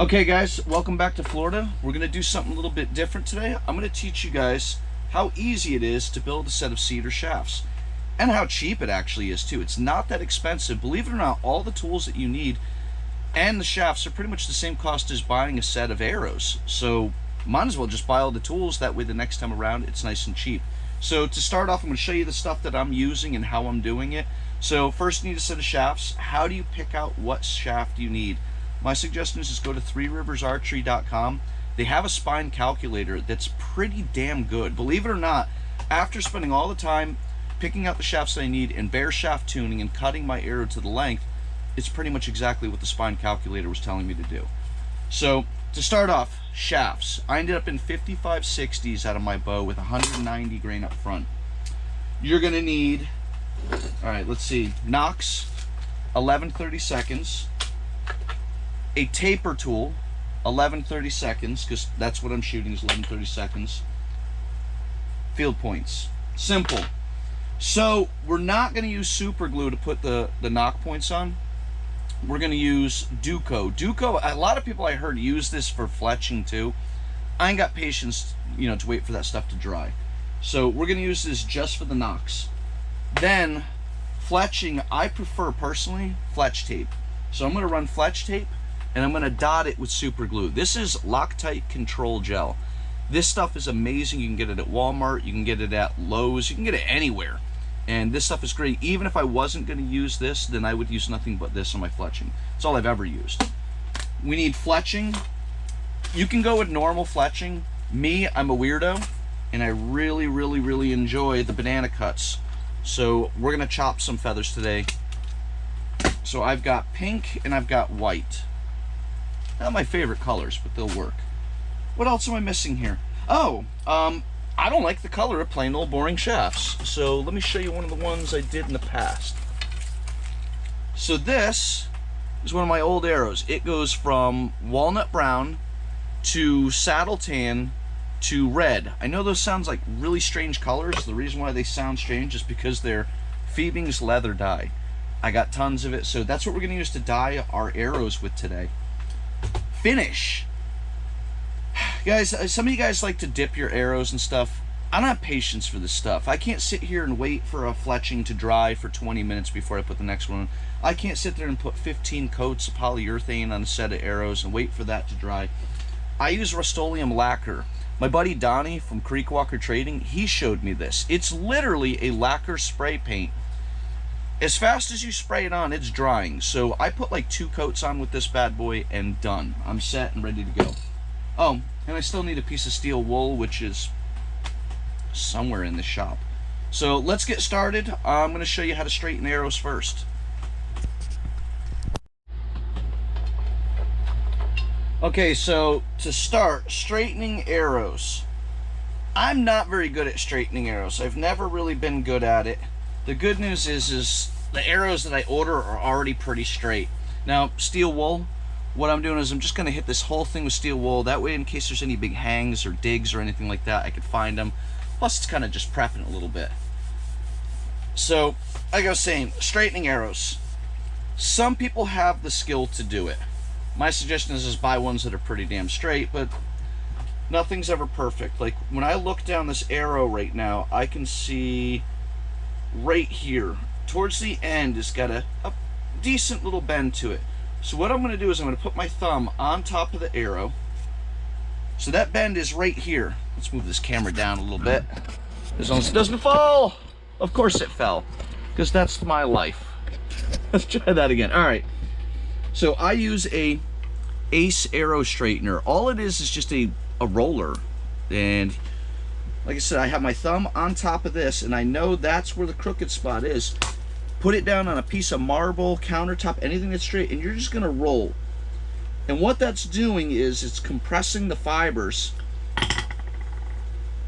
Okay guys, welcome back to Florida. We're going to do something a little bit different today. I'm going to teach you guys how easy it is to build a set of cedar shafts and how cheap it actually is too. It's not that expensive. Believe it or not, all the tools that you need and the shafts are pretty much the same cost as buying a set of arrows. So might as well just buy all the tools, that way the next time around it's nice and cheap. So to start off, I'm going to show you the stuff that I'm using and how I'm doing it. So first you need a set of shafts. How do you pick out what shaft you need? My suggestion is just go to 3riversarchery.com. They have a spine calculator that's pretty damn good. Believe it or not, after spending all the time picking out the shafts I need and bare shaft tuning and cutting my arrow to the length, it's pretty much exactly what the spine calculator was telling me to do. So to start off, shafts. I ended up in 55/60s out of my bow with 190 grain up front. You're gonna need, all right, let's see, Knox 11/32, a taper tool 11/32, because that's what I'm shooting is 11/32. Field points, simple. So we're not going to use super glue to put the knock points on. We're going to use Duco. A lot of people I heard use this for fletching too. I ain't got patience, to wait for that stuff to dry. So we're going to use this just for the knocks. Then fletching, I prefer personally fletch tape. So I'm going to run fletch tape and I'm going to dot it with super glue. This is Loctite Control Gel. This stuff is amazing. You can get it at Walmart, you can get it at Lowe's, you can get it anywhere. And this stuff is great. Even if I wasn't going to use this, then I would use nothing but this on my fletching. It's all I've ever used. We need fletching. You can go with normal fletching. Me, I'm a weirdo, and I really, really, really enjoy the banana cuts. So we're going to chop some feathers today. So I've got pink and I've got white. Not my favorite colors, but they'll work. What else am I missing here? Oh, I don't like the color of plain old boring shafts. So let me show you one of the ones I did in the past. So this is one of my old arrows. It goes from walnut brown to saddle tan to red. I know those sounds like really strange colors. The reason why they sound strange is because they're Phoebing's leather dye. I got tons of it, so that's what we're going to use to dye our arrows with today. Finish. Guys, some of you guys like to dip your arrows and stuff. I don't have patience for this stuff. I can't sit here and wait for a fletching to dry for 20 minutes before I put the next one on. I can't sit there and put 15 coats of polyurethane on a set of arrows and wait for that to dry. I use Rust-Oleum Lacquer. My buddy Donnie from Creekwalker Trading, he showed me this. It's literally a lacquer spray paint. As fast as you spray it on, it's drying. So I put like 2 coats on with this bad boy and done. I'm set and ready to go. Oh, and I still need a piece of steel wool, which is somewhere in the shop. So let's get started. I'm going to show you how to straighten arrows first. Okay, so to start, straightening arrows. I'm not very good at straightening arrows. I've never really been good at it. The good news is the arrows that I order are already pretty straight. Now, steel wool, what I'm doing is I'm just going to hit this whole thing with steel wool. That way, in case there's any big hangs or digs or anything like that, I can find them. Plus, it's kind of just prepping a little bit. So, like I was saying, straightening arrows. Some people have the skill to do it. My suggestion is buy ones that are pretty damn straight, but nothing's ever perfect. Like, when I look down this arrow right now, I can see right here, towards the end, it's got a decent little bend to it. So what I'm going to do is I'm going to put my thumb on top of the arrow. So that bend is right here. Let's move this camera down a little bit, as long as it doesn't fall. Of course it fell, because that's my life. Let's try that again. All right. So I use a Ace arrow straightener. All it is just a roller, and like I said, I have my thumb on top of this, and I know that's where the crooked spot is. Put it down on a piece of marble, countertop, anything that's straight, and you're just going to roll. And what that's doing is it's compressing the fibers.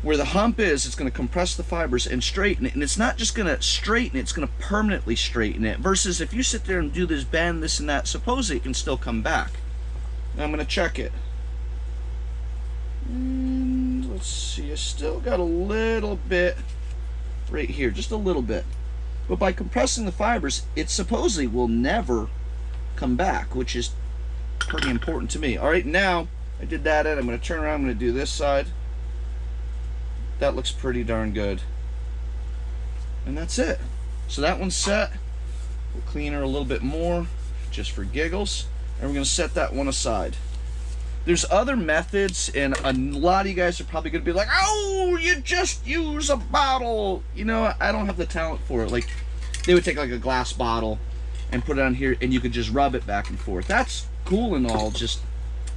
Where the hump is, it's going to compress the fibers and straighten it. And it's not just going to straighten it, it's going to permanently straighten it. Versus if you sit there and do this bend, this and that, supposedly it can still come back. Now I'm going to check it. And let's see, I still got a little bit right here, just a little bit. But by compressing the fibers, it supposedly will never come back, which is pretty important to me. All right, now I did that in. I'm going to turn around. I'm going to do this side. That looks pretty darn good. And that's it. So that one's set. We'll clean her a little bit more just for giggles. And we're going to set that one aside. There's other methods, and a lot of you guys are probably going to be like, oh, you just use a bottle. You know, I don't have the talent for it. Like, they would take like a glass bottle and put it on here, and you could just rub it back and forth. That's cool and all, just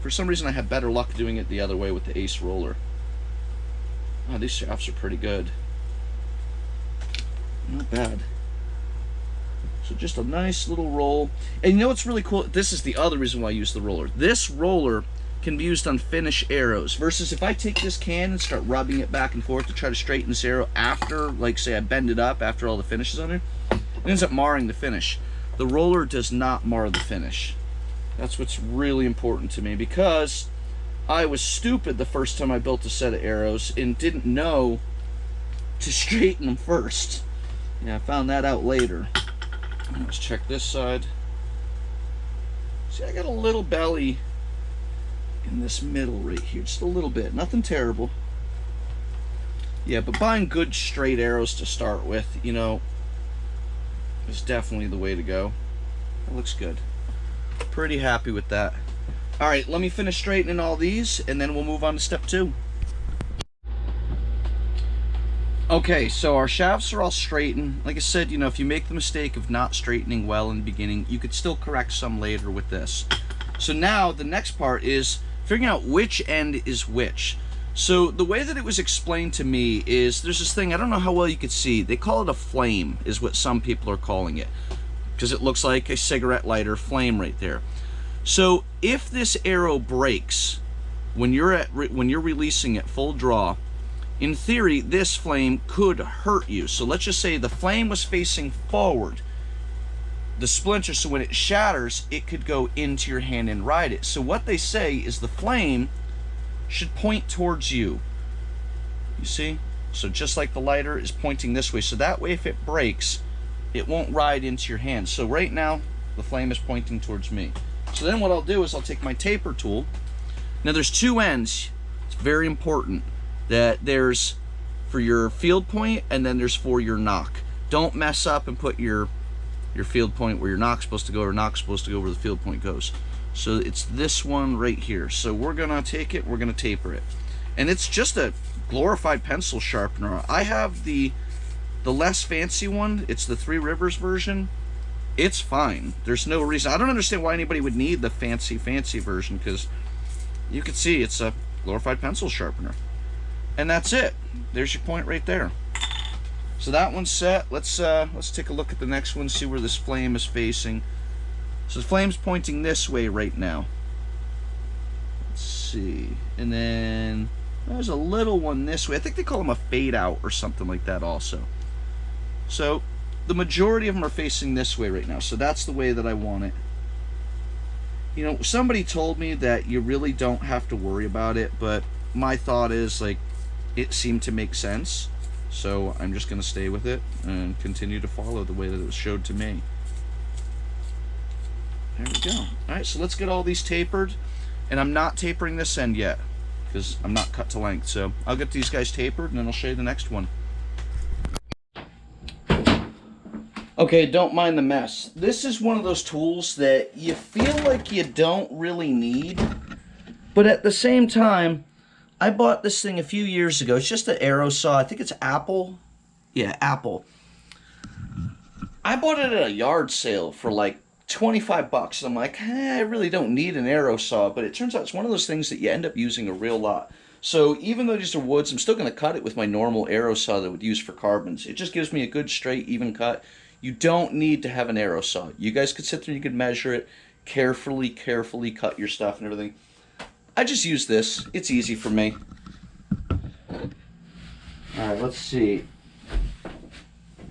for some reason I have better luck doing it the other way with the Ace roller. Oh, these shafts are pretty good. Not bad. So just a nice little roll. And you know what's really cool? This is the other reason why I use the roller. This roller can be used on finish arrows, versus if I take this can and start rubbing it back and forth to try to straighten this arrow after, like say I bend it up after all the finish is on there, it ends up marring the finish. The roller does not mar the finish. That's what's really important to me, because I was stupid the first time I built a set of arrows and didn't know to straighten them first. Yeah, I found that out later. Let's check this side. See, I got a little belly in this middle right here, just a little bit, nothing terrible. Yeah, but buying good straight arrows to start with, you know, is definitely the way to go. That looks good. Pretty happy with that. All right, let me finish straightening all these, and then we'll move on to step 2. Okay, so our shafts are all straightened. Like I said, you know, if you make the mistake of not straightening well in the beginning, you could still correct some later with this. So now the next part is figuring out which end is which. So the way that it was explained to me is there's this thing, I don't know how well you could see, they call it a flame, is what some people are calling it, because it looks like a cigarette lighter flame right there. So if this arrow breaks when you're releasing it full draw, in theory this flame could hurt you. So let's just say the flame was facing forward, the splinter, so when it shatters it could go into your hand and ride it. So what they say is the flame should point towards you. You see? So just like the lighter is pointing this way, so that way if it breaks it won't ride into your hand. So right now the flame is pointing towards me. So then what I'll do is I'll take my taper tool. Now there's 2 ends. It's very important that there's for your field point and then there's for your knock. Don't mess up and put your field point where your knock's supposed to go, or knock's supposed to go where the field point goes. So it's this one right here. So we're gonna take it, we're gonna taper it. And it's just a glorified pencil sharpener. I have the less fancy one. It's the 3 Rivers version. It's fine. There's no reason. I don't understand why anybody would need the fancy version, because you can see it's a glorified pencil sharpener. And that's it. There's your point right there. So that one's set. Let's take a look at the next one, see where this flame is facing. So the flame's pointing this way right now. Let's see. And then there's a little one this way. I think they call them a fade out or something like that also. So the majority of them are facing this way right now. So that's the way that I want it. You know, somebody told me that you really don't have to worry about it, but my thought is, like, it seemed to make sense. So I'm just going to stay with it and continue to follow the way that it was showed to me. There we go. Alright, so let's get all these tapered. And I'm not tapering this end yet, because I'm not cut to length. So I'll get these guys tapered and then I'll show you the next one. Okay, don't mind the mess. This is one of those tools that you feel like you don't really need, but at the same time, I bought this thing a few years ago. It's just an arrow saw. I think it's Apple. Yeah, Apple. I bought it at a yard sale for like 25 bucks. I'm like, I really don't need an arrow saw, but it turns out it's one of those things that you end up using a real lot. So even though these are woods, I'm still going to cut it with my normal arrow saw that I would use for carbons. It just gives me a good, straight, even cut. You don't need to have an arrow saw. You guys could sit there and you could measure it, carefully cut your stuff and everything. I just use this. It's easy for me. Alright, let's see.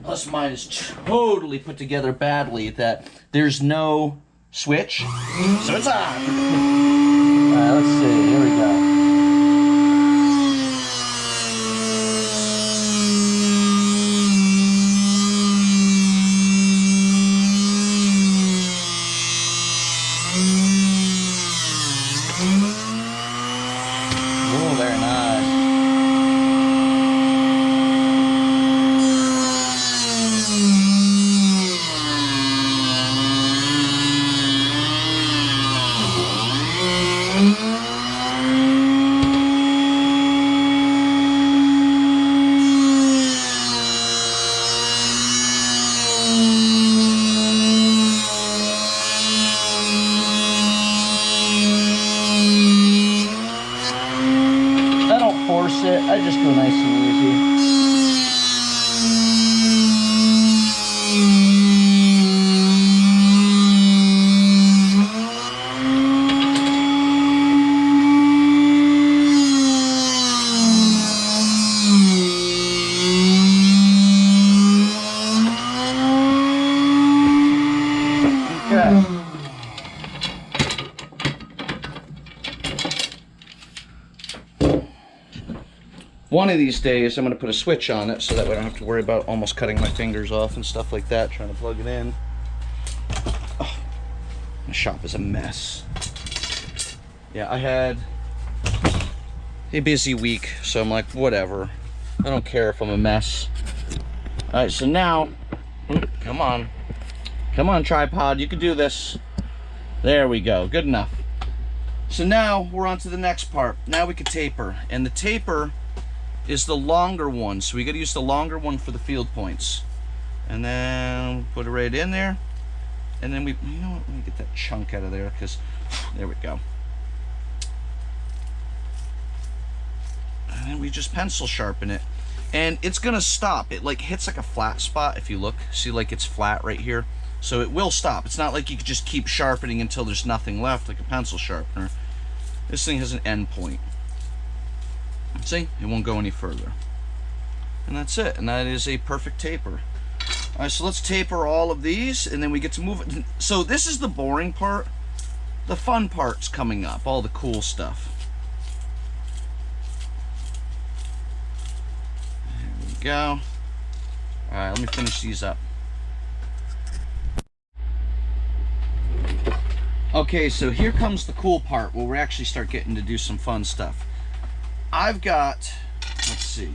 Plus mine is totally put together badly that there's no switch. So it's on. Alright, let's see. Here we go. force it. I just go nice and easy. One of these days, I'm going to put a switch on it so that way I don't have to worry about almost cutting my fingers off and stuff like that, trying to plug it in. Oh, my shop is a mess. Yeah, I had a busy week, so I'm like, whatever. I don't care if I'm a mess. Alright, so now, come on. Come on, tripod, you can do this. There we go, good enough. So now, we're on to the next part. Now we can taper, and the taper is the longer one, so we got to use the longer one for the field points. And then put it right in there, and then we, you know what, let me get that chunk out of there, because there we go. And then we just pencil sharpen it, and it's gonna stop. It like hits like a flat spot. If you look, see, like it's flat right here, so it will stop. It's not like you can just keep sharpening until there's nothing left like a pencil sharpener. This thing has an end point. See, it won't go any further. And that's it, and that is a perfect taper. Alright, so let's taper all of these, and then we get to move it. So this is the boring part. The fun part's coming up, all the cool stuff. There we go. Alright, let me finish these up. Okay, so here comes the cool part where we actually start getting to do some fun stuff. I've got, let's see,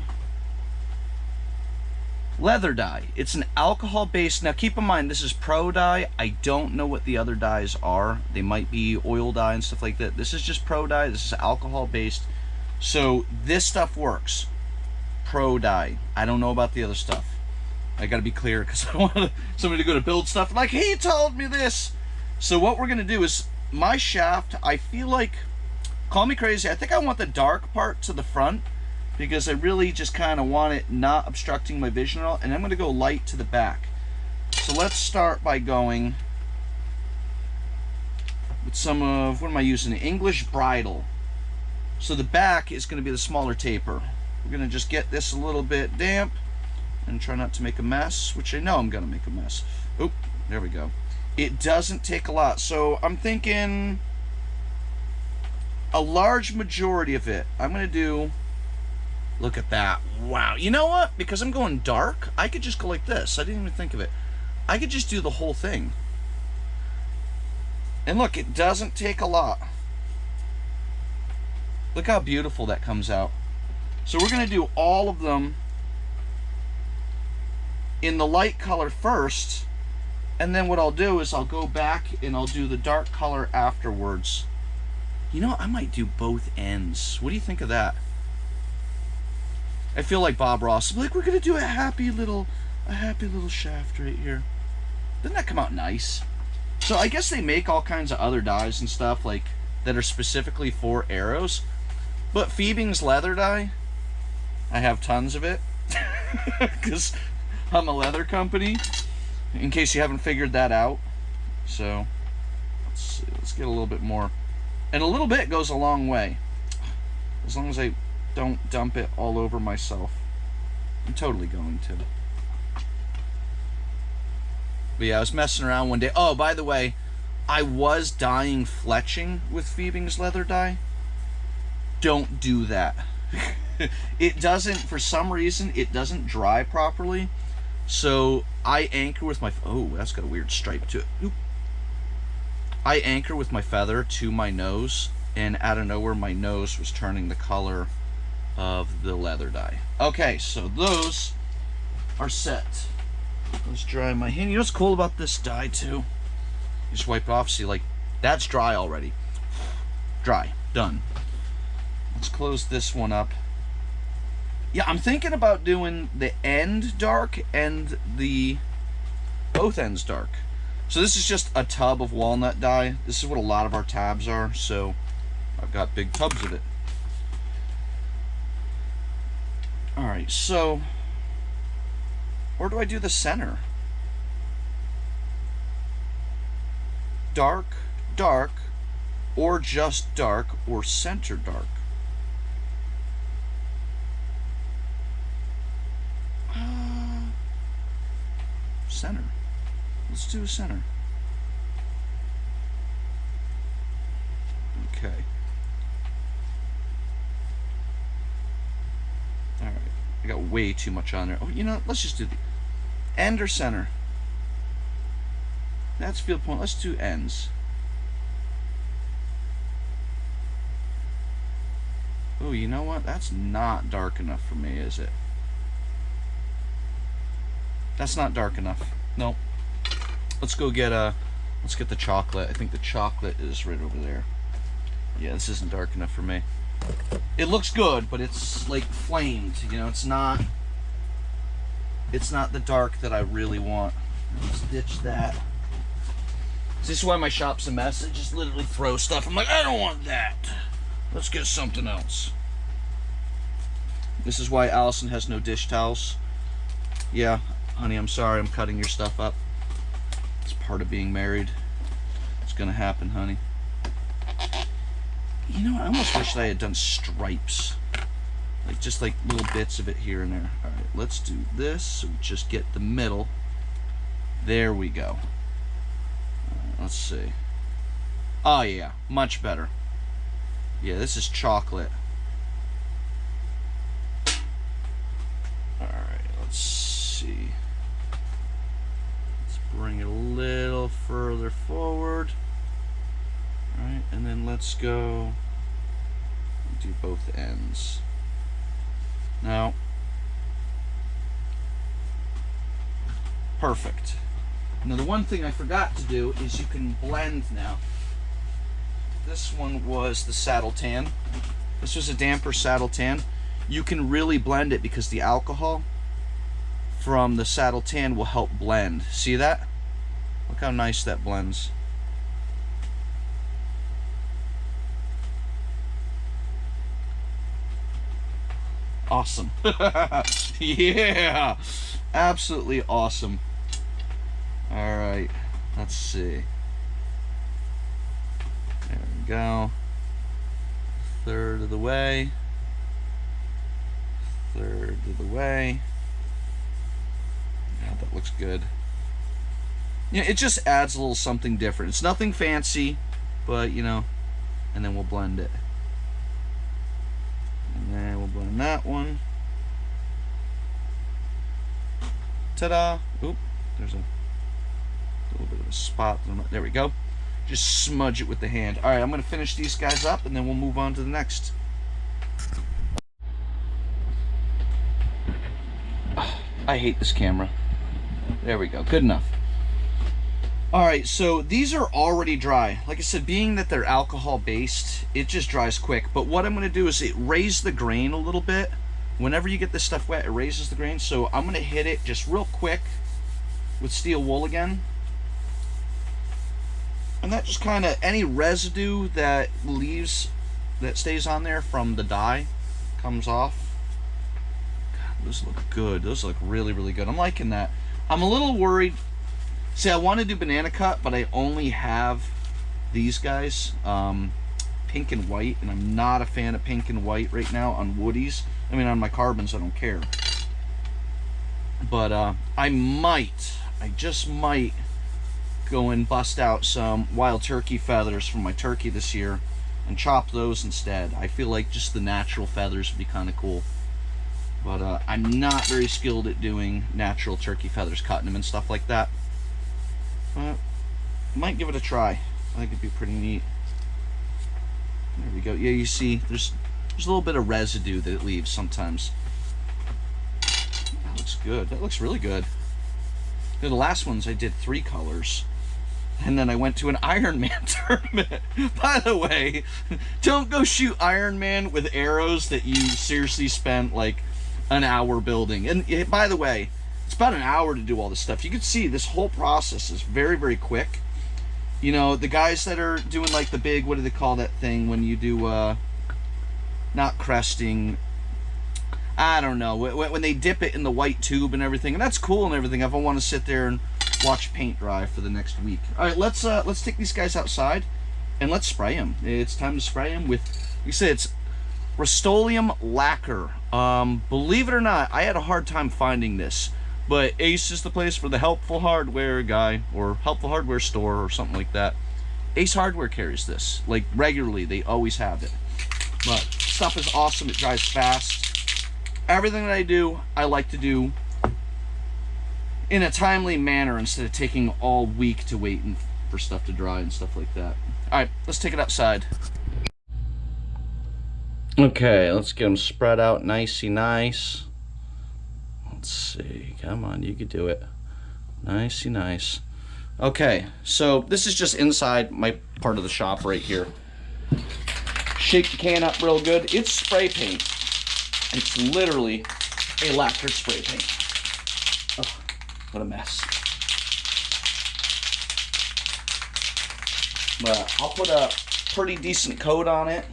leather dye. It's an alcohol based. Now keep in mind, this is pro dye. I don't know what the other dyes are. They might be oil dye and stuff like that. This is just pro dye. This is alcohol based. So this stuff works. Pro dye. I don't know about the other stuff. I gotta be clear, because I don't want somebody to go to build stuff like, he told me this. So what we're gonna do is, my shaft, I feel like, call me crazy, I think I want the dark part to the front, because I really just kind of want it not obstructing my vision at all, and I'm going to go light to the back. So let's start by going with some of, what am I using? English Bridal. So the back is going to be the smaller taper. We're going to just get this a little bit damp and try not to make a mess, which I know I'm going to make a mess. Oop, there we go. It doesn't take a lot, so I'm thinking a large majority of it. I'm going to do, look at that. Wow. You know what? Because I'm going dark, I could just go like this. I didn't even think of it. I could just do the whole thing. And look, it doesn't take a lot. Look how beautiful that comes out. So we're going to do all of them in the light color first, and then what I'll do is I'll go back and I'll do the dark color afterwards. You know, I might do both ends. What do you think of that? I feel like Bob Ross. Like, we're gonna do a happy little shaft right here. Doesn't that come out nice? So I guess they make all kinds of other dyes and stuff like that are specifically for arrows. But Phoebing's leather dye, I have tons of it because I'm a leather company. In case you haven't figured that out. So let's see. Let's get a little bit more. And a little bit goes a long way. As long as I don't dump it all over myself. I'm totally going to. But yeah, I was messing around one day. Oh, by the way, I was dyeing fletching with Phoebing's leather dye. Don't do that. It doesn't, for some reason, it doesn't dry properly. So I anchor with my, oh, that's got a weird stripe to it. Oop. I anchor with my feather to my nose, and out of nowhere my nose was turning the color of the leather dye. Okay, so those are set. Let's dry my hand. You know what's cool about this dye too? You just wipe it off, see, like, that's dry already. Dry, done. Let's close this one up. Yeah, I'm thinking about doing the end dark and the both ends dark. So this is just a tub of walnut dye. This is what a lot of our tabs are, so I've got big tubs of it. Alright, so where do I do the center? Dark, dark, or just dark, or center dark. Center. Let's do a center. Okay. Alright. I got way too much on there. Oh, you know, let's just do the end or center. That's field point. Let's do ends. Oh, you know what? That's not dark enough for me, is it? That's not dark enough. Nope. Let's go get let's get the chocolate. I think the chocolate is right over there. Yeah, this isn't dark enough for me. It looks good, but it's like flamed, you know, it's not the dark that I really want. Let's ditch that. This is why my shop's a mess. I just literally throw stuff. I'm like, I don't want that. Let's get something else. This is why Allison has no dish towels. Yeah, honey, I'm sorry I'm cutting your stuff up. It's part of being married. It's gonna happen, honey. You know, I almost wish that I had done stripes. Like, just like little bits of it here and there. Alright, let's do this. So we just get the middle. There we go. Let's see. Oh yeah, much better. Yeah, this is chocolate. Alright, let's see. Let's bring it a little further forward. Alright, and then let's go and do both ends. Now, perfect. Now the one thing I forgot to do is you can blend now. This one was the saddle tan. This was a damper saddle tan. You can really blend it because the alcohol from the saddle tan will help blend. See that? Look how nice that blends. Awesome. Yeah, absolutely awesome. All right, let's see. There we go. Third of the way. Third of the way. Yeah, that looks good. Yeah, it just adds a little something different. It's nothing fancy, but you know, and then we'll blend it. And then we'll blend that one. Ta-da! Oop, there's a little bit of a spot. There we go. Just smudge it with the hand. All right, I'm going to finish these guys up, and then we'll move on to the next. I hate this camera. There we go. Good enough. All right, so these are already dry. Like I said, being that they're alcohol-based, it just dries quick. But what I'm going to do is it raise the grain a little bit. Whenever you get this stuff wet, it raises the grain. So I'm going to hit it just real quick with steel wool again. And that just kind of, any residue that leaves, that stays on there from the dye, comes off. God, those look good. Those look really, really good. I'm liking that. I'm a little worried. See, I want to do banana cut, but I only have these guys, pink and white, and I'm not a fan of pink and white right now on woodies. I mean, on my carbons, I don't care. But I just might go and bust out some wild turkey feathers from my turkey this year and chop those instead. I feel like just the natural feathers would be kind of cool. But I'm not very skilled at doing natural turkey feathers, cutting them and stuff like that. But might give it a try. I think it'd be pretty neat. There we go. Yeah, you see, there's a little bit of residue that it leaves sometimes. That looks good. That looks really good. The last ones I did 3 colors. And then I went to an Iron Man tournament. By the way, don't go shoot Iron Man with arrows that you seriously spent like an hour building. And by the way, it's about an hour to do all this stuff. You can see this whole process is very, very quick. You know, the guys that are doing like the big, what do they call that thing when you do, not cresting, I don't know, when they dip it in the white tube and everything, and that's cool and everything if I want to sit there and watch paint dry for the next week. All right, let's take these guys outside and let's spray them. It's time to spray them with, you say it's Rust-Oleum Lacquer. Believe it or not, I had a hard time finding this, but Ace is the place for the helpful hardware guy, or helpful hardware store, or something like that. Ace Hardware carries this, like, regularly. They always have it. But stuff is awesome. It dries fast. Everything that I do, I like to do in a timely manner instead of taking all week to wait for stuff to dry and stuff like that. All right, let's take it outside. Okay, let's get them spread out nicey nice. Let's see, come on, you could do it. Nicey nice. Okay, so this is just inside my part of the shop right here. Shake the can up real good. It's spray paint. It's literally a lacquer spray paint. Oh, what a mess. But I'll put a pretty decent coat on it,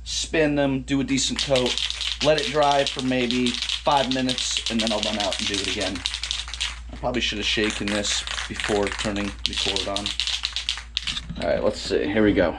spin them, do a decent coat, let it dry for maybe 5 minutes, and then I'll run out and do it again. I probably should have shaken this before turning the cord on. All right, let's see. Here we go.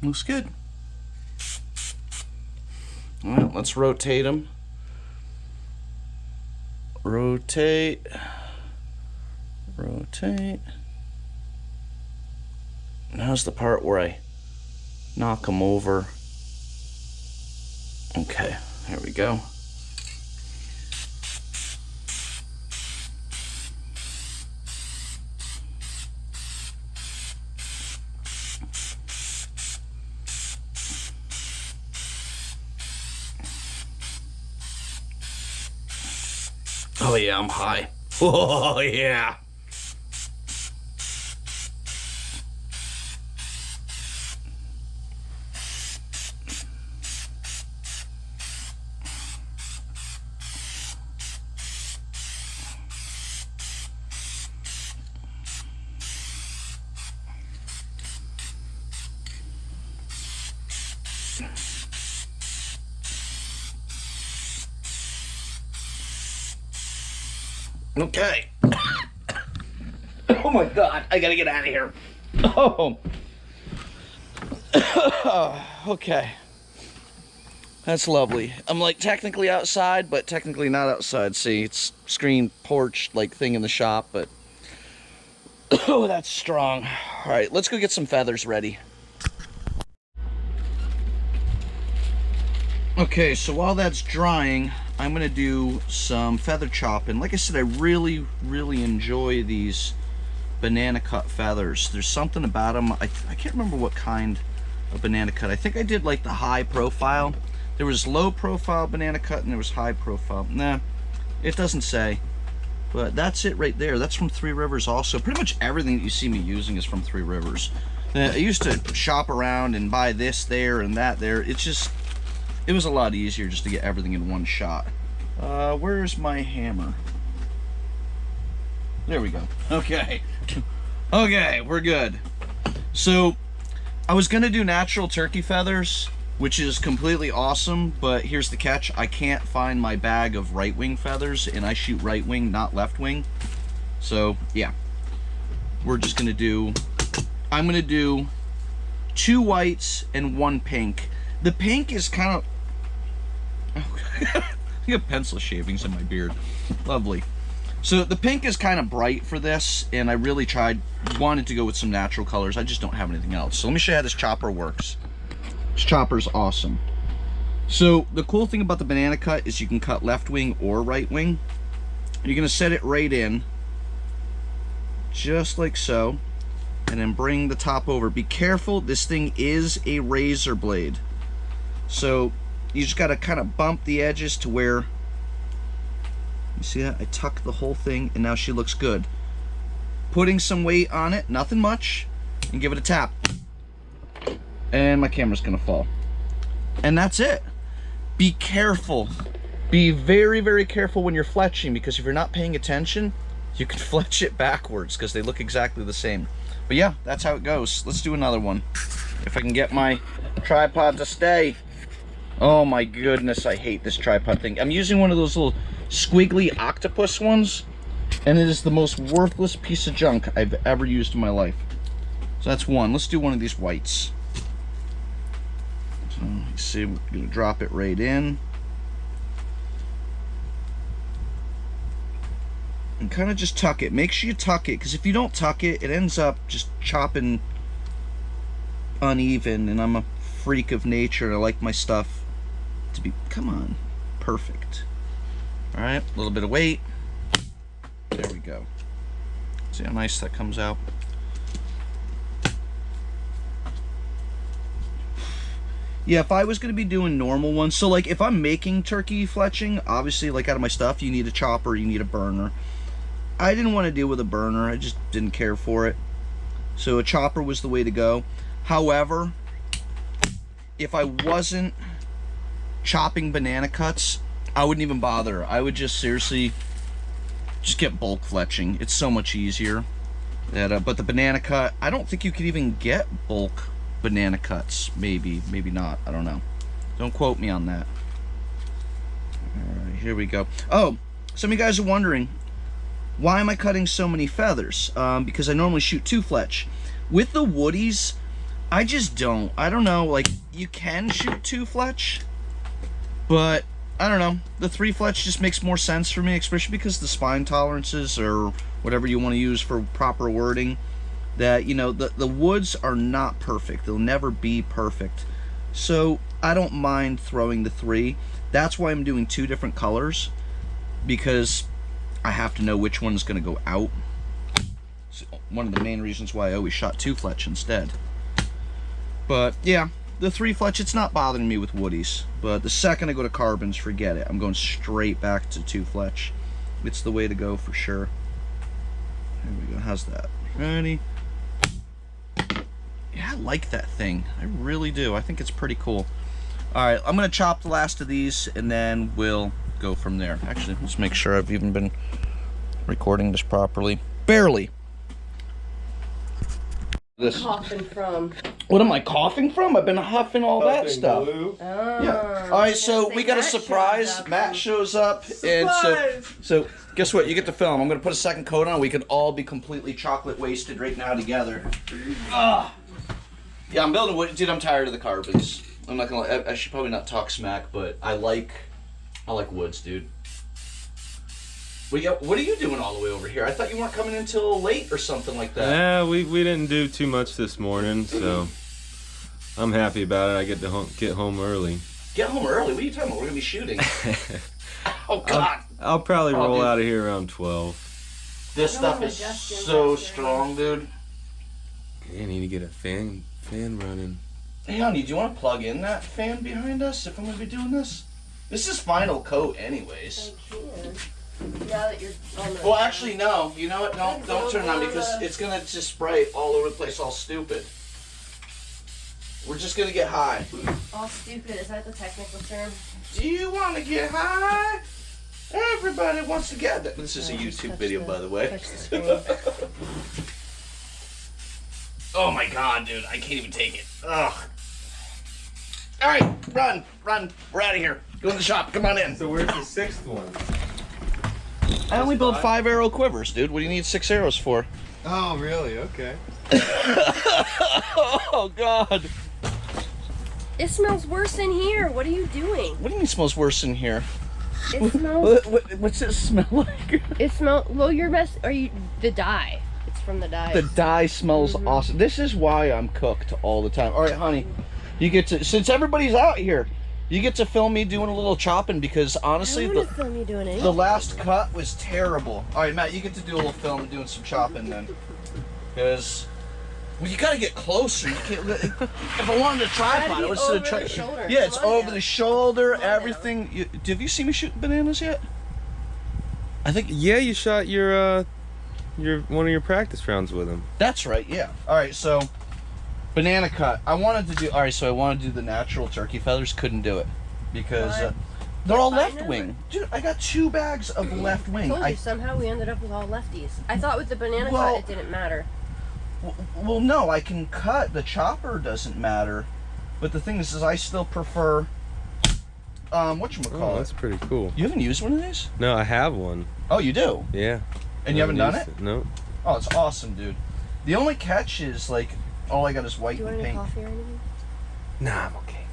Looks good. All right, let's rotate them. Rotate. Rotate. Now's the part where I knock them over. Okay, there we go. Oh yeah, I'm high. Oh yeah. Okay. Oh my God, I gotta get out of here. Oh. Okay. That's lovely. I'm like technically outside, but technically not outside. See, it's screen porch like thing in the shop, but oh, that's strong. All right, let's go get some feathers ready. Okay, so while that's drying, I'm gonna do some feather chopping. Like I said, I really enjoy these banana cut feathers. There's something about them. I can't remember what kind of banana cut. I think I did like the high profile. There was low profile banana cut and there was high profile. Nah, it doesn't say. But that's it right there. That's from Three Rivers also. Pretty much everything that you see me using is from Three Rivers. I used to shop around and buy this there and that there. It was a lot easier just to get everything in one shot. Where's my hammer? There we go. Okay. Okay, we're good. So, I was gonna do natural turkey feathers, which is completely awesome, but here's the catch. I can't find my bag of right wing feathers, and I shoot right wing, not left wing. So, yeah. We're just gonna do... I'm gonna do 2 whites and 1 pink. The pink is kind of... I got pencil shavings in my beard. Lovely. So the pink is kind of bright for this, and I really wanted to go with some natural colors. I just don't have anything else. So let me show you how this chopper works. This chopper's awesome. So the cool thing about the banana cut is you can cut left wing or right wing. You're gonna set it right in, just like so, and then bring the top over. Be careful, this thing is a razor blade. So you just got to kind of bump the edges to where You see that? I tuck the whole thing, and now she looks good. Putting some weight on it, nothing much, and give it a tap. And my camera's gonna fall. And that's it. Be careful. Be very, very careful when you're fletching, because if you're not paying attention, you can fletch it backwards because they look exactly the same. But yeah, that's how it goes. Let's do another one. If I can get my tripod to stay. Oh my goodness, I hate this tripod thing. I'm using one of those little squiggly octopus ones, and it is the most worthless piece of junk I've ever used in my life. So that's one. Let's do one of these whites. So you see, we're gonna drop it right in. And kind of just tuck it. Make sure you tuck it, because if you don't tuck it, it ends up just chopping uneven, and I'm a freak of nature, and I like my stuff to be, come on, perfect. All right, a little bit of weight. There we go. See how nice that comes out? Yeah, if I was going to be doing normal ones, so like if I'm making turkey fletching, obviously like out of my stuff, you need a chopper, you need a burner. I didn't want to deal with a burner, I just didn't care for it. So a chopper was the way to go. However, if I wasn't chopping banana cuts, I wouldn't even bother. I would just seriously just get bulk fletching. It's so much easier. But the banana cut, I don't think you could even get bulk banana cuts. Maybe not. I don't know. Don't quote me on that. All right, here we go. Oh, some of you guys are wondering, why am I cutting so many feathers? Because I normally shoot 2 fletch. With the woodies, I just don't. I don't know, like, you can shoot 2 fletch, but I don't know. The 3 fletch just makes more sense for me, especially because the spine tolerances, or whatever you want to use for proper wording, that, you know, the woods are not perfect. They'll never be perfect. So I don't mind throwing the 3. That's why I'm doing 2 different colors, because I have to know which one's going to go out. It's one of the main reasons why I always shot 2 fletch instead. But yeah, the 3 fletch, it's not bothering me with woodies. But the second I go to carbons, forget it. I'm going straight back to 2 fletch. It's the way to go for sure. There we go. How's that? Ready? Yeah, I like that thing. I really do. I think it's pretty cool. Alright, I'm going to chop the last of these, and then we'll go from there. Actually, let's make sure I've even been recording this properly. Barely. This. Coughing from. What am I coughing from? I've been huffing all that stuff. Oh, yeah. All right, so we got a surprise. Matt shows up, and so guess what? You get to film. I'm gonna put a second coat on. We could all be completely chocolate wasted right now together. Ah. Yeah, I'm building wood, dude. I'm tired of the carbons. I'm not gonna. I should probably not talk smack, but I like woods, dude. What are you doing all the way over here? I thought you weren't coming until late or something like that. Yeah, we didn't do too much this morning, so I'm happy about it. I get to get home early. Get home early? What are you talking about? We're gonna be shooting. Oh God! I'll probably roll out of here around 12. This stuff is so strong, dude. I need to get a fan running. Hey, honey, do you want to plug in that fan behind us if I'm gonna be doing this? This is final coat, anyways. I can. Now that you're on the. Well, actually, no. You know what? Don't turn it on, because it's gonna just spray all over the place, all stupid. We're just gonna get high. All stupid. Is that the technical term? Do you want to get high? Everybody wants to get that. This is a YouTube video, by the way. Touch the screen. Oh my God, dude! I can't even take it. Ugh. All right, run! We're out of here. Go in the shop. Come on in. So where's the 6th one? I only build 5 arrow quivers, dude. What do you need 6 arrows for? Oh, really? Okay. Oh God! It smells worse in here. What are you doing? What do you mean smells worse in here? It smells. What's it smell like? It smells. Well, your best. Are you the dye? It's from the dye. The dye smells awesome. This is why I'm cooked all the time. All right, honey, you get to, since everybody's out here, you get to film me doing a little chopping, because honestly, I don't want to film you doing anything. the last cut was terrible. All right, Matt, you get to do a little film doing some chopping then, because well, you gotta get closer. You can't. If I wanted a tripod, I would sit a Yeah, it's over the shoulder. Everything. Have you seen me shooting bananas yet? I think. Yeah, you shot your one of your practice rounds with them. That's right. Yeah. All right. So, banana cut. I wanted to do. All right. So I wanted to do the natural turkey feathers. Couldn't do it because Why? they're all Find left them? wing. Dude, I got 2 bags of left wing. Told you, somehow we ended up with all lefties. I thought with the banana Well- cut it didn't matter. Well, no, I can cut. The chopper doesn't matter, but the thing is I still prefer. Whatchamacallit. Oh, that's pretty cool. You haven't used one of these? No, I have one. Oh, you do? Yeah. And you haven't done it? No. Oh, it's awesome, dude. The only catch is, like, all I got is white Do you and want any pink. coffee or anything? Nah, I'm okay.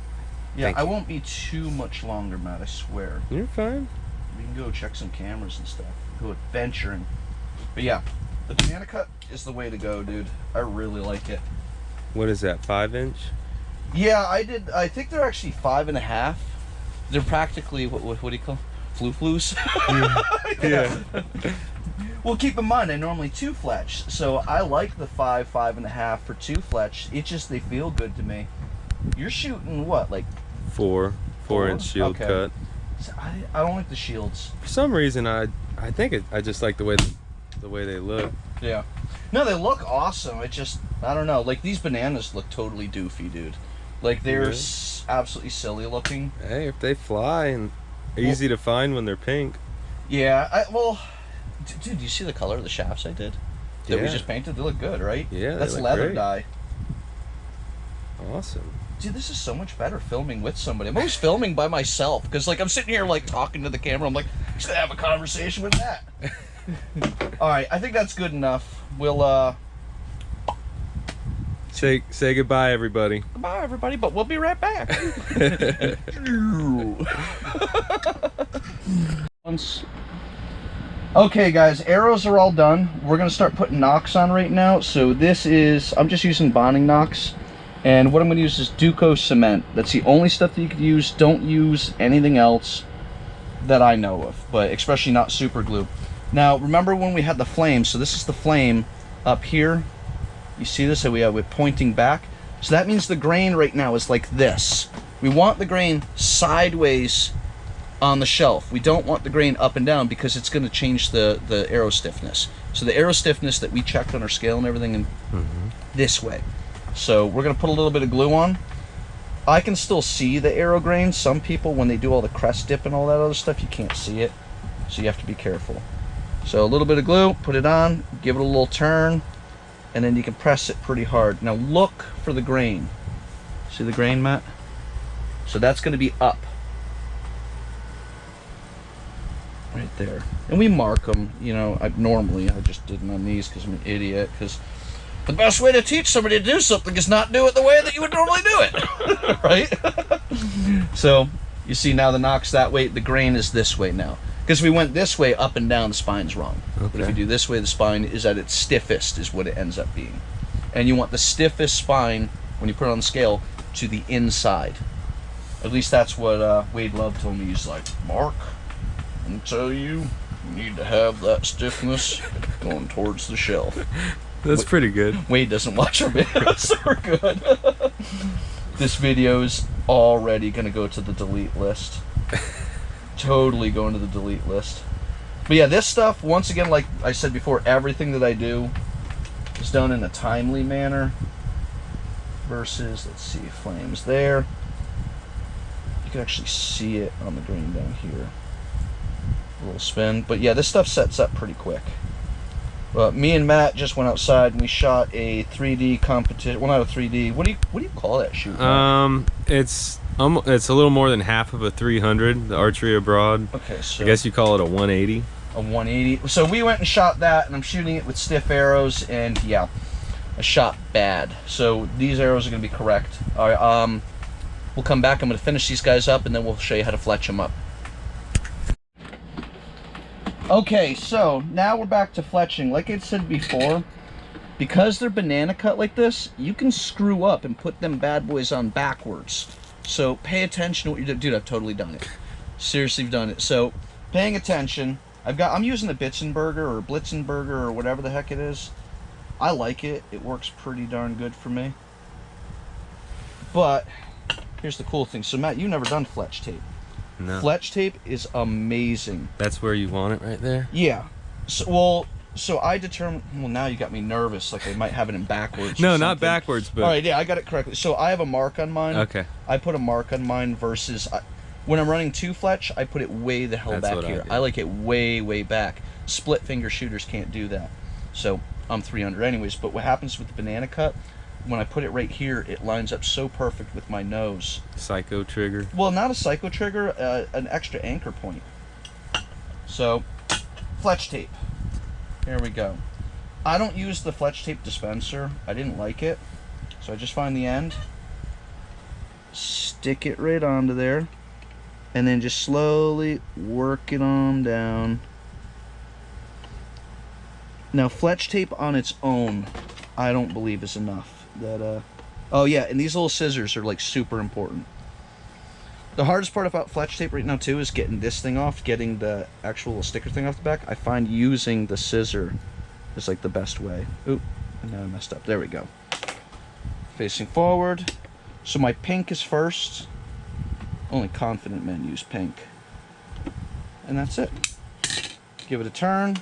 Yeah, Thank I you. won't be too much longer, Matt, I swear. You're fine. We can go check some cameras and stuff. Go adventuring. But yeah, the banana cut is the way to go, dude. I really like it. What is that, 5-inch? Yeah, I think they're actually 5.5. They're practically, what do you call them? Flu-flus? Yeah. Well, keep in mind, I normally 2-fletch, so I like the 5.5 for 2-fletch. It's just they feel good to me. You're shooting what, like? 4-inch shield Okay. cut. I don't like the shields. For some reason, I think I just like the way they look. Yeah. No, they look awesome. It just, I don't know. Like, these bananas look totally doofy, dude. Like, they're Yeah. absolutely silly looking. Hey, if they fly and easy to find when they're pink. Yeah, dude, do you see the color of the shafts I did? That we Yeah. just painted? They look good, right? Yeah, they That's look leather great. dye. Awesome. Dude, this is so much better filming with somebody. I'm always filming by myself because, like, I'm sitting here, like, talking to the camera. I'm like, just gonna have a conversation with that. All right, I think that's good enough. We'll, Say goodbye, everybody. Goodbye, everybody, but we'll be right back. Okay, guys, arrows are all done. We're gonna start putting nocks on right now. So this is, I'm just using bonding nocks. And what I'm gonna use is Duco cement. That's the only stuff that you could use. Don't use anything else that I know of, but especially not super glue. Now, remember when we had the flame? So this is the flame up here. You see this? So we have it pointing back. So that means the grain right now is like this. We want the grain sideways on the shelf. We don't want the grain up and down because it's going to change the arrow stiffness. So the arrow stiffness that we checked on our scale and everything in this way. So we're going to put a little bit of glue on. I can still see the arrow grain. Some people, when they do all the crest dip and all that other stuff, you can't see it. So you have to be careful. So a little bit of glue, put it on, give it a little turn, and then you can press it pretty hard. Now look for the grain. See the grain, Matt? So that's going to be up. Right there. And we mark them, you know, normally I just didn't on these because I'm an idiot. Because the best way to teach somebody to do something is not do it the way that you would normally do it. Right? So you see now the nocks that way, the grain is this way now. Because if we went this way, up and down, the spine's wrong. Okay. But if you do this way, the spine is at its stiffest, is what it ends up being. And you want the stiffest spine, when you put it on the scale, to the inside. At least that's what Wade Love told me. He's like, Mark, I'm tell you need to have that stiffness going towards the shelf. That's pretty good. Wade doesn't watch our videos, so we're good. This video is already going to go to the delete list. Totally going to the delete list. But yeah, this stuff, once again, like I said before, everything that I do is done in a timely manner. Versus, let's see, flames there. You can actually see it on the green down here. A little spin. But yeah, this stuff sets up pretty quick. Me and Matt just went outside and we shot a 3D competition. Well, not a 3D. What do you call that shoot? It's a little more than half of a 300, the archery abroad. Okay, so I guess you call it a 180. a 180. So we went and shot that, and I'm shooting it with stiff arrows, and yeah, I shot bad. So these arrows are going to be correct. All right, we'll come back. I'm going to finish these guys up, and then we'll show you how to fletch them up. Okay, so now we're back to fletching. Like I said before, because they're banana cut like this, you can screw up and put them bad boys on backwards. So pay attention to what you're doing. Dude, I've totally done it. Seriously, I've done it. So paying attention. I'm using the Bitzenberger or Blitzenberger or whatever the heck it is. I like it. It works pretty darn good for me. But here's the cool thing. So Matt, you've never done fletch tape. No. Fletch tape is amazing. That's where you want it, right there? Yeah. So I determined. Well, now you got me nervous. Like I might have it in backwards. No, or not something. backwards, but. All right, yeah, I got it correctly. So I have a mark on mine. Okay. I put a mark on mine versus when I'm running 2 Fletch, I put it way the hell That's back what here. I I like it way back. Split finger shooters can't do that. So I'm 300 anyways. But what happens with the banana cut? When I put it right here, it lines up so perfect with my nose. Psycho trigger. Well, not a psycho trigger, an extra anchor point. So, Fletch tape. Here we go. I don't use the Fletch tape dispenser. I didn't like it. So I just find the end, stick it right onto there, and then just slowly work it on down. Now, Fletch tape on its own, I don't believe is enough. Oh yeah, and these little scissors are like super important. The hardest part about Fletch tape right now too is getting this thing off, getting the actual sticker thing off the back. I find using the scissor is like the best way. Oop, and now I messed up. There we go. Facing forward. So my pink is first. Only confident men use pink. And that's it. Give it a turn.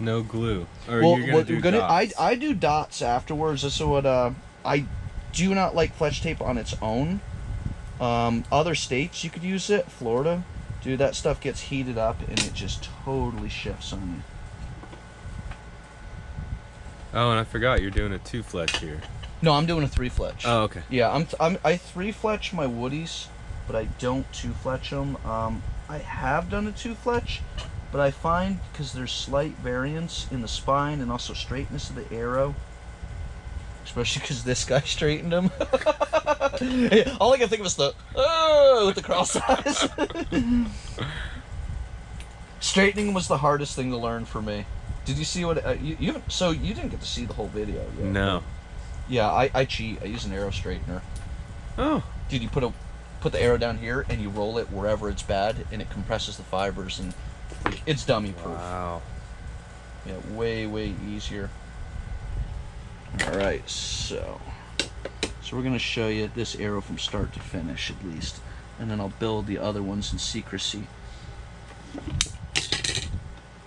No glue. Or Well, you're gonna do dots. I do dots afterwards. This is what I do not like Fletch tape on its own. Other states you could use it. Florida, dude, that stuff gets heated up and it just totally shifts on you. Oh, and I forgot you're doing a 2 Fletch here. No, I'm doing a 3 Fletch. Oh, okay. Yeah, I 3 Fletch my woodies, but I don't 2 Fletch them. I have done a 2 Fletch, but I find because there's slight variance in the spine and also straightness of the arrow, especially because this guy straightened him. All I can think of is the with the cross eyes. Straightening was the hardest thing to learn for me. Did you see what you so you didn't get to see the whole video yet? No. Yeah, I cheat. I use an arrow straightener. Oh. Dude, you put the arrow down here and you roll it wherever it's bad and it compresses the fibers and it's dummy proof. Wow. Yeah, way easier. All right, so we're gonna show you this arrow from start to finish at least, and then I'll build the other ones in secrecy.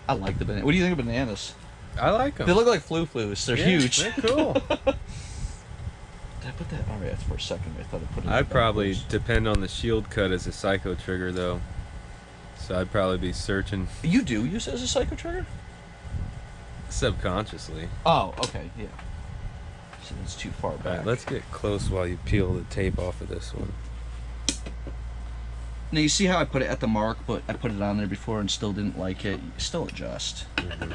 I like the banana. What do you think of bananas? I like them. They look like flu-flus. They're huge. They're cool. Did I put that? All right, for a second I thought I put it. I'd probably backwards. depend on the shield cut as a psycho trigger though. So I'd probably be searching You do use it as a psycho trigger? subconsciously. Oh, okay, yeah. So that's too far back. Alright, let's get close while you peel the tape off of this one. Now you see how I put it at the mark, but I put it on there before and still didn't like it. You still adjust. Mm-hmm.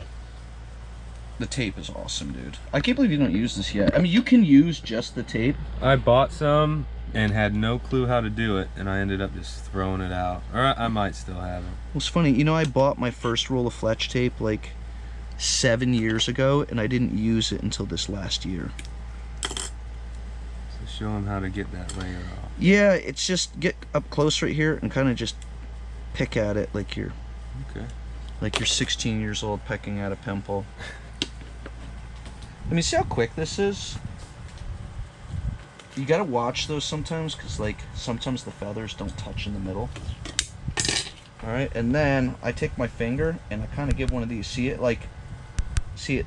The tape is awesome, dude. I can't believe you don't use this yet. I mean, you can use just the tape. I bought some and had no clue how to do it, and I ended up just throwing it out. Or I might still have it. Well, it's funny. You know, I bought my first roll of Fletch tape like 7 years ago, and I didn't use it until this last year. So show them how to get that layer off. Yeah, it's just get up close right here and kind of just pick at it like you're 16 years old pecking at a pimple. I mean, see how quick this is? You gotta watch those sometimes, because like sometimes the feathers don't touch in the middle. All right, and then I take my finger and I kind of give one of these. See it,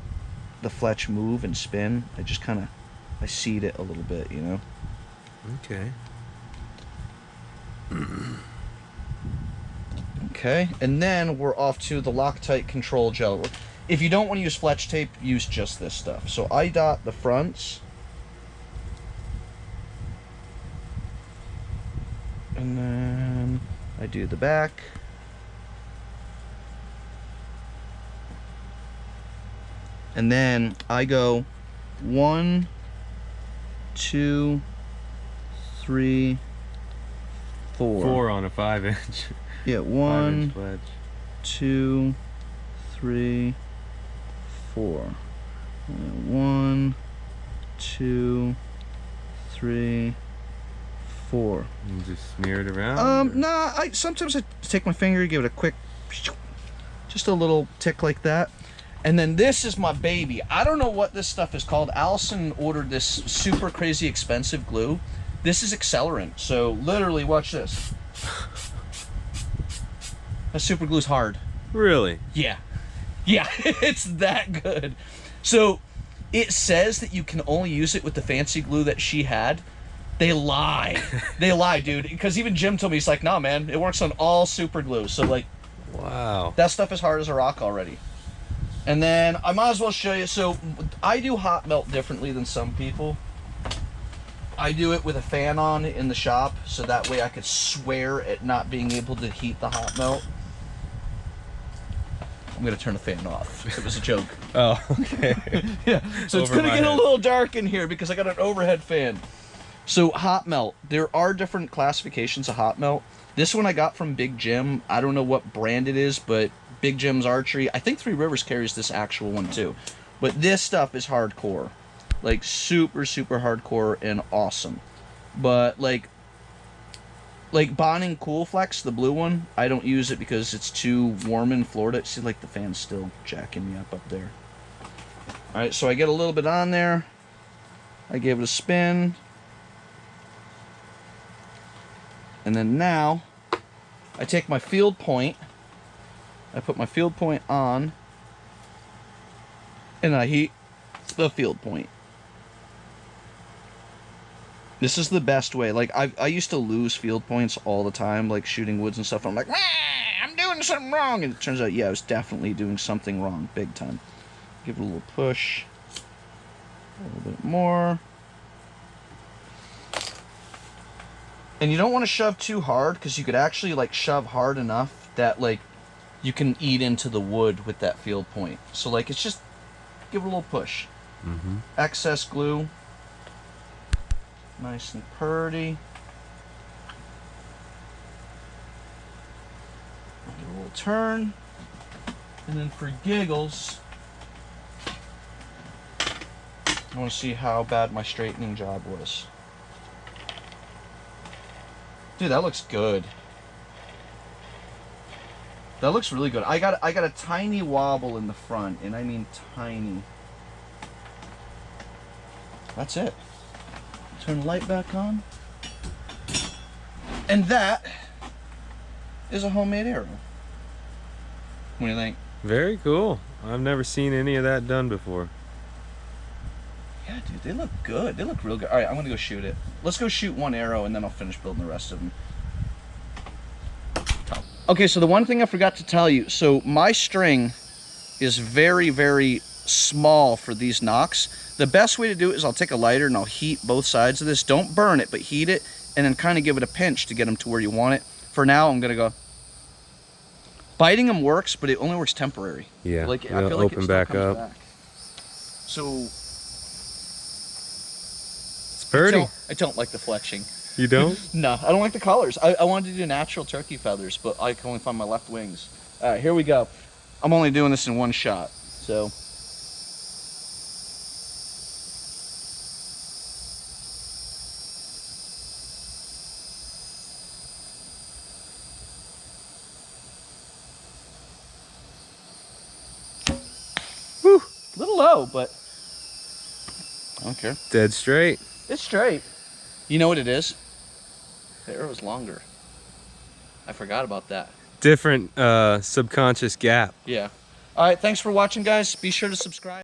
the Fletch move and spin. I just kind of, I seed it a little bit, you know. Okay. Okay, and then we're off to the Loctite Control Gel. If you don't want to use Fletch tape, use just this stuff. So I dot the fronts. And then I do the back. And then I go 1, 2, 3, 4. 4 on a 5-inch. Yeah, 5-inch 1, wedge. 2, 3, 4. 1, 2, 3, 4. And just smear it around? Nah, sometimes I take my finger, give it a quick, just a little tick like that. And then this is my baby. I don't know what this stuff is called. Allison ordered this super crazy expensive glue. This is accelerant. So literally, watch this. That super glue's hard. Really? Yeah. Yeah, it's that good. So it says that you can only use it with the fancy glue that she had. They lie. They lie, dude. Because even Jim told me, he's like, nah, man, it works on all super glue. So, like, wow. that stuff is hard as a rock already. And then I might as well show you. So I do hot melt differently than some people. I do it with a fan on in the shop, so that way I could swear at not being able to heat the hot melt. I'm gonna turn the fan off. It was a joke. Oh, okay. Yeah, so it's Over gonna my get a head. little dark in here because I got an overhead fan. So hot melt, there are different classifications of hot melt. This one I got from Big Jim. I don't know what brand it is, but Big Jim's Archery. I think Three Rivers carries this actual one too. But this stuff is hardcore. Like super, super hardcore and awesome. But like Bonning Cool Flex, the blue one, I don't use it because it's too warm in Florida. See, like the fan's still jacking me up there. Alright, so I get a little bit on there. I give it a spin. And then now, I take my field point. I put my field point on. And I heat the field point. This is the best way. Like, I used to lose field points all the time, like shooting woods and stuff. I'm like, I'm doing something wrong. And it turns out, yeah, I was definitely doing something wrong, big time. Give it a little push. A little bit more. And you don't want to shove too hard, because you could actually, like, shove hard enough that, like, you can eat into the wood with that field point. So, like, it's just, give it a little push. Mm-hmm. Excess glue. Nice and purty. Give it a little turn. And then for giggles, I want to see how bad my straightening job was. Dude, that looks good. That looks really good. I got a tiny wobble in the front, and I mean tiny. That's it. Turn the light back on. And that is a homemade arrow. What do you think? Very cool. I've never seen any of that done before. Yeah, dude, they look good. They look real good. All right, I'm gonna go shoot it. Let's go shoot one arrow, and then I'll finish building the rest of them. Okay, so the one thing I forgot to tell you. So my string is very, very small for these nocks. The best way to do it is I'll take a lighter and I'll heat both sides of this. Don't burn it, but heat it, and then kind of give it a pinch to get them to where you want it. For now, I'm gonna go. Biting them works, but it only works temporary. Yeah, like I they'll feel like open it still back comes up. back. So It's pretty. I don't like the flexing. You don't? No, I don't like the colors. I wanted to do natural turkey feathers, but I can only find my left wings. All right, here we go. I'm only doing this in one shot, so. Whew, a little low, but I don't care. Dead straight. It's straight. You know what it is? The arrow's longer. I forgot about that. Different subconscious gap. Yeah. All right, thanks for watching, guys. Be sure to subscribe.